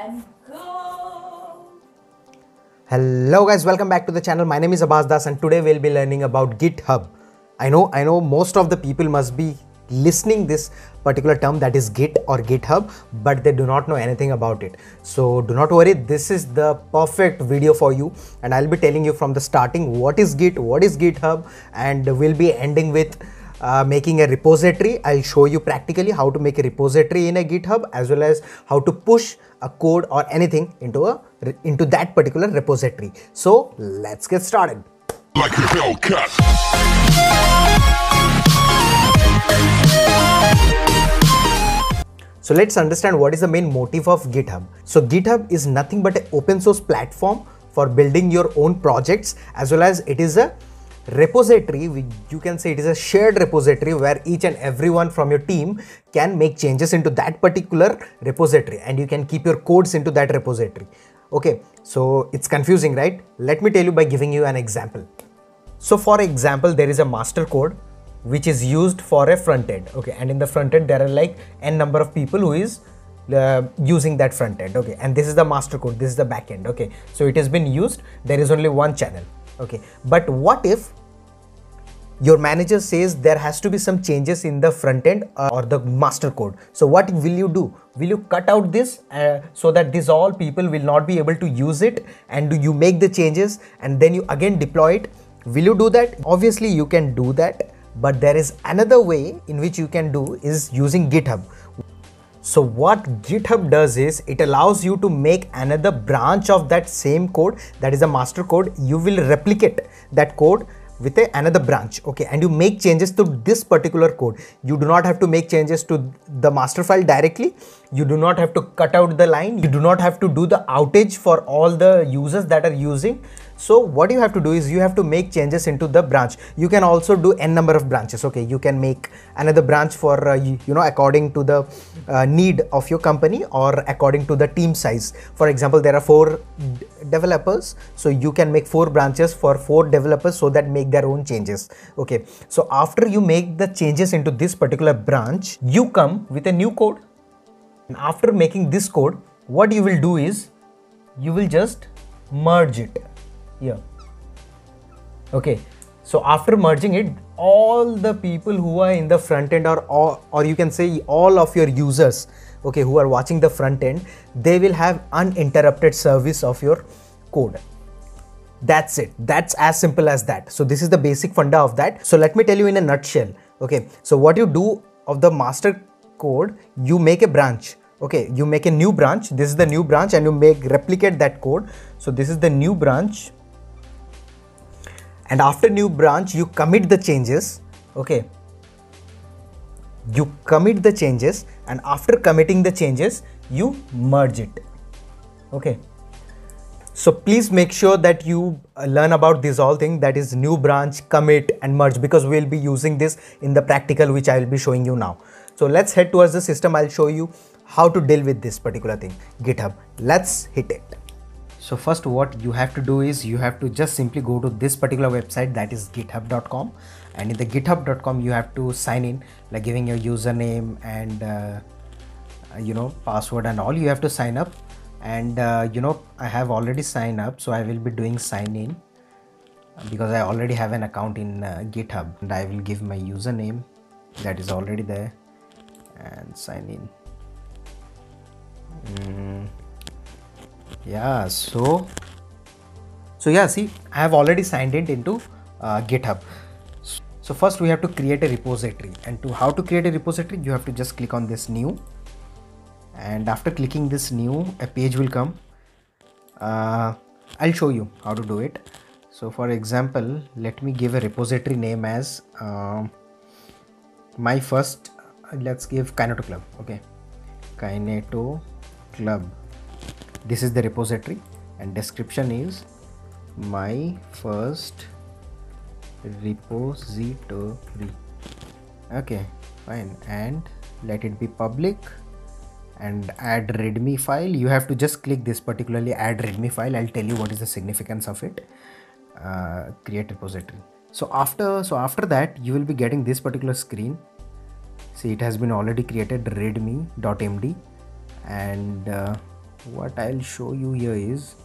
and go. Hello guys, welcome back to the channel. My name is Abbas Das and today we'll be learning about GitHub. I know most of the people must be listening this particular term, that is Git or GitHub, but they do not know anything about it. So do not worry, this is the perfect video for you and I'll be telling you from the starting what is Git, what is GitHub, and we'll be ending with making a repository. I'll show you practically how to make a repository in a GitHub, as well as how to push a code or anything into that particular repository. So let's get started. Like a Hellcat. So let's understand what is the main motive of GitHub. So GitHub is nothing but an open source platform for building your own projects, as well as it is a repository. You can say it is a shared repository where each and everyone from your team can make changes into that particular repository and you can keep your codes into that repository. Okay, so it's confusing, right? Let me tell you by giving you an example. So for example, there is a master code which is used for a front end. Okay, and in the front end there are like n number of people who is using that front end. Okay, and this is the master code, this is the back end. Okay, so it has been used, there is only one channel. Okay, but what if your manager says there has to be some changes in the front end or the master code? So what will you do? Will you cut out this so that these all people will not be able to use it, and you make the changes and then you again deploy it? Will you do that? Obviously you can do that, but there is another way in which you can do is using GitHub. So what GitHub does is it allows you to make another branch of that same code, that is a master code. You will replicate that code with another branch. Okay, and you make changes to this particular code. You do not have to make changes to the master file directly. You do not have to cut out the line. You do not have to do the outage for all the users that are using. So what you have to do is you have to make changes into the branch. You can also do n number of branches. Okay, you can make another branch for according to the need of your company or according to the team size. For example, there are 4 developers, so you can make 4 branches for 4 developers so that make their own changes. Okay, so after you make the changes into this particular branch, you come with a new code, and after making this code, what you will do is you will just merge it here. Okay, so after merging it, all the people who are in the front end, or you can say all of your users, okay, who are watching the front end, they will have uninterrupted service of your code. That's it. That's as simple as that. So this is the basic funda of that. So let me tell you in a nutshell. Okay, so what you do of the master code, you make a branch. Okay, you make a new branch. This is the new branch, and you replicate that code. So this is the new branch, and after new branch you commit the changes. Okay, you commit the changes, and after committing the changes you merge it. Okay, so please make sure that you learn about this all thing, that is new branch, commit and merge, because we'll be using this in the practical which I will be showing you now. So let's head towards the system. I'll show you how to deal with this particular thing, GitHub. Let's hit it. So first what you have to do is you have to just simply go to this particular website, that is github.com, and in the github.com you have to sign in, like giving your username and password and all. You have to sign up, and I have already signed up, so I will be doing sign in because I already have an account in GitHub, and I will give my username that is already there and sign in. Yeah, so yeah, see, I have already signed it into GitHub. So first we have to create a repository, and how to create a repository, you have to just click on this new, and after clicking this new, a page will come. I'll show you how to do it. So for example, let me give a repository name as my first, let's give Kineto Club. Okay, Kineto Club. This is the repository, and description is my first repository. Okay, fine, and let it be public, and add readme file. You have to just click this particularly add readme file. I'll tell you what is the significance of it. Create repository. So after that you will be getting this particular screen. See, it has been already created readme.md, and what I'll show you here is,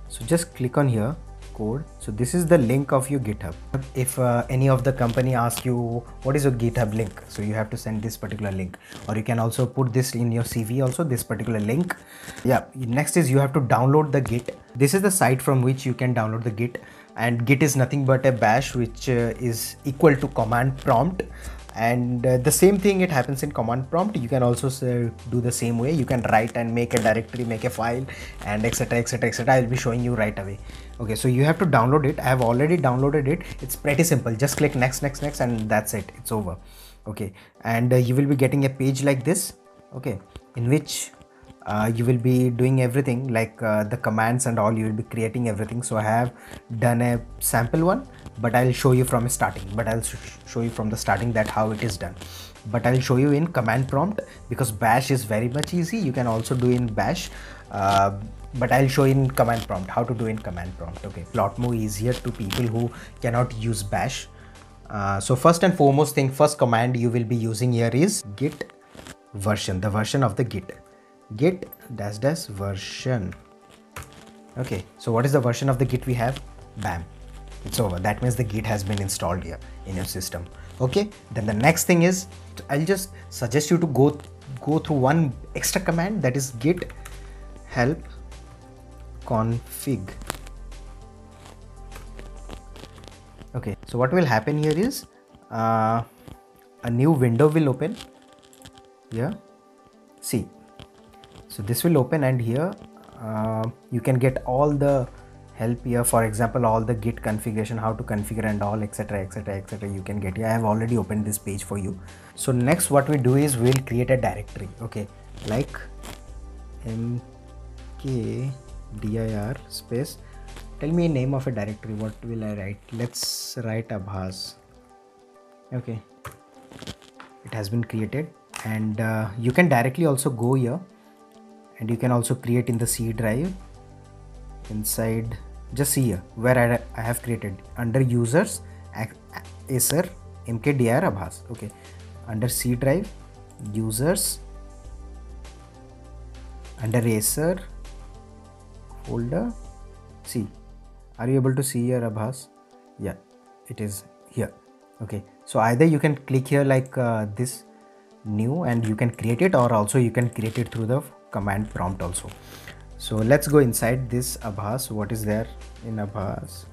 so just click on here, code. So this is the link of your GitHub. If any of the company asks you what is your GitHub link, so you have to send this particular link, or you can also put this in your CV also, this particular link. Yeah, next is you have to download the Git. This is the site from which you can download the Git, and Git is nothing but a bash which is equal to command prompt. And the same thing, it happens in command prompt. You can also do the same way. You can write and make a directory, make a file, and etc etc etc. I'll be showing you right away. Okay, so you have to download it. I have already downloaded it. It's pretty simple. Just click next next next and that's it, it's over. Okay, and you will be getting a page like this, okay, in which you will be doing everything like the commands and all. You will be creating everything. So I have done a sample one, but I'll show you from starting, but I'll show you from the starting that how it is done. But I'll show you in command prompt, because bash is very much easy. You can also do in bash, but I'll show in command prompt how to do in command prompt. Okay, a lot more easier to people who cannot use bash. So first and foremost thing, first command you will be using here is git version, the version of the git, git dash dash version. Okay, so what is the version of the git we have? Bam, it's over. That means the git has been installed here in your system. Okay, then the next thing is, I'll just suggest you to go through one extra command, that is git help config. Okay, so what will happen here is a new window will open here. See, so this will open, and here you can get all the help here. For example, all the git configuration, how to configure and all, etc etc etc, you can get here. I have already opened this page for you. So next what we do is we'll create a directory. Okay, like mkdir space, tell me a name of a directory. What will I write? Let's write Abhas. Okay, it has been created, and you can directly also go here, and you can also create in the C drive inside. Just see here where I have created under users Acer mkdir Abhas. Okay, under C drive users, under Acer folder. See, are you able to see here Abhas? Yeah, it is here. Okay, so either you can click here like this new, and you can create it, or also you can create it through the command prompt also. So let's go inside this Abhas. What is there in Abhas?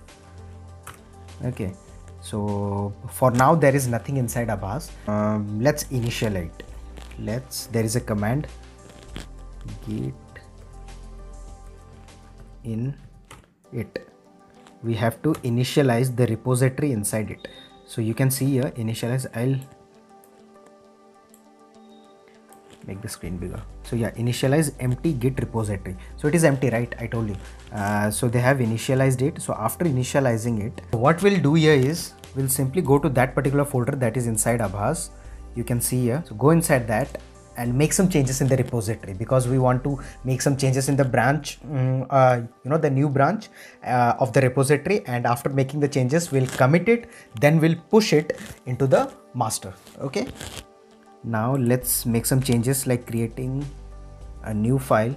Okay, so for now there is nothing inside Abhas. Let's initialize. There is a command git in it. We have to initialize the repository inside it. So you can see here initialize. I'll make the screen bigger. So yeah, initialize empty git repository. So it is empty, right? I told you. So they have initialized it. So after initializing it, what we'll do here is we'll simply go to that particular folder that is inside Abhas. You can see here. So go inside that and make some changes in the repository, because we want to make some changes in the branch, the new branch of the repository. And after making the changes, we'll commit it, then we'll push it into the master. Okay, now let's make some changes, like creating a new file.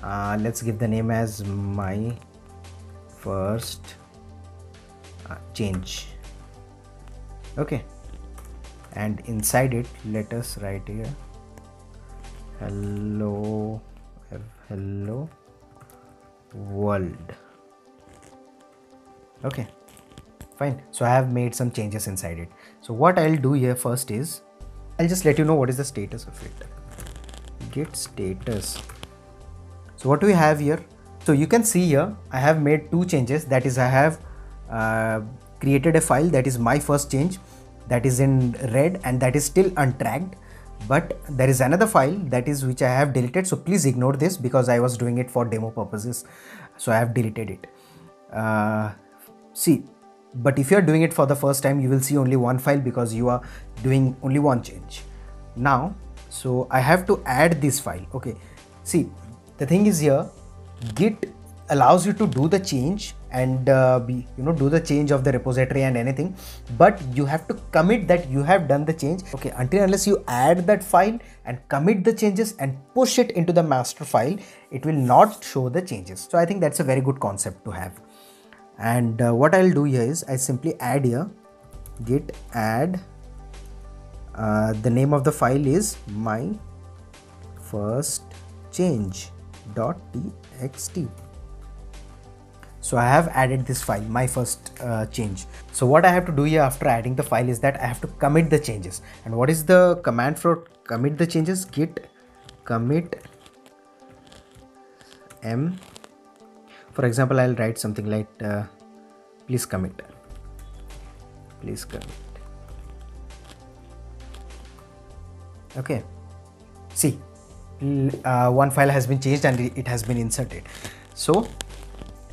Let's give the name as my first change. Okay, and inside it let us write here hello world. Okay, fine. So I have made some changes inside it. So what I'll do here first is I'll just let you know what is the status of it. Git status. So what do we have here? So you can see here I have made two changes. That is, I have created a file that is my first change, that is in red, and that is still untracked. But there is another file that is which I have deleted. So please ignore this, because I was doing it for demo purposes. So I have deleted it. See, but if you are doing it for the first time, you will see only one file, because you are doing only one change now. So I have to add this file. Okay, see, the thing is here, git allows you to do the change and do the change of the repository and anything, but you have to commit that you have done the change. Okay, until unless you add that file and commit the changes and push it into the master file, it will not show the changes. So I think that's a very good concept to have. And what I'll do here is I simply add here git add, the name of the file is my first change.txt. So I have added this file, my first change. So what I have to do here after adding the file is that I have to commit the changes. And what is the command for commit the changes? Git commit m. For example, I'll write something like please commit. Please commit. Okay. See, one file has been changed and it has been inserted. So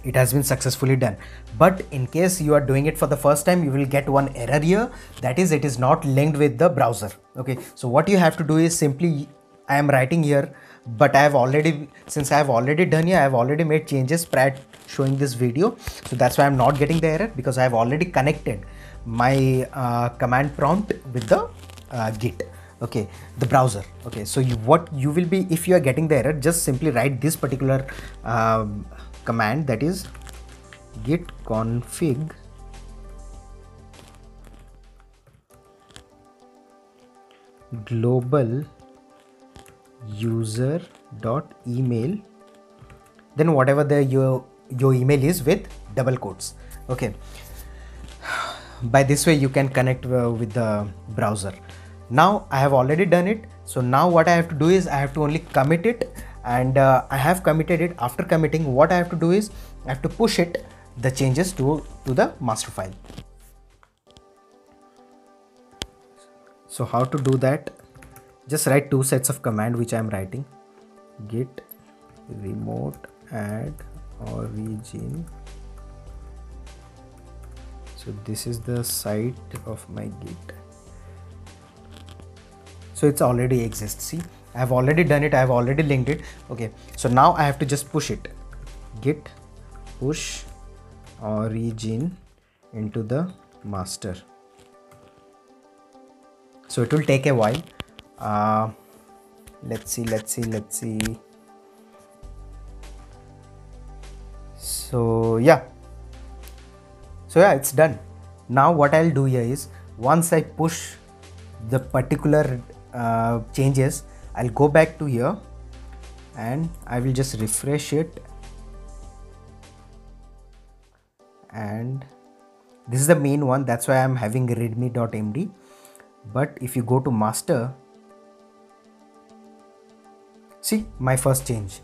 it has been successfully done. But in case you are doing it for the first time, you will get one error here, that is it is not linked with the browser. Okay, so what you have to do is simply, I am writing here, but since I have already done here, I have already made changes prior to showing this video. So that's why I'm not getting the error, because I have already connected my command prompt with the Git. Okay, the browser. Okay, so what you will be, if you are getting the error, just simply write this particular command, that is git config global user dot email, then whatever your email is with double quotes. Okay, by this way you can connect with the browser. Now I have already done it, so now what I have to do is I have to only commit it, and I have committed it. After committing, what I have to do is I have to push it, the changes to the master file. So how to do that? Just write two sets of command which I am writing. Git remote add origin. So this is the site of my Git. So it's already exists. See, I have already done it, I have already linked it. Okay, so now I have to just push it. Git push origin into the master. So it will take a while. Let's see. So yeah, it's done. Now what I'll do here is, once I push the particular changes, I'll go back to here and I will just refresh it, and this is the main one, that's why I'm having readme.md. But if you go to master, see my first change,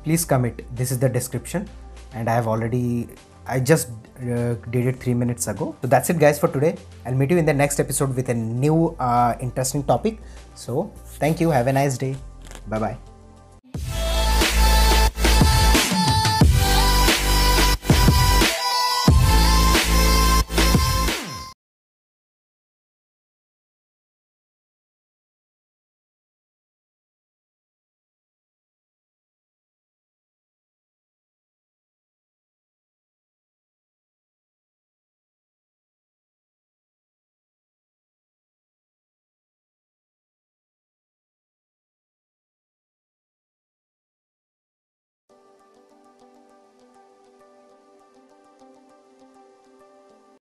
please commit, this is the description, and I just did it 3 minutes ago. So that's it guys for today. I'll meet you in the next episode with a new interesting topic. So thank you, have a nice day, bye bye.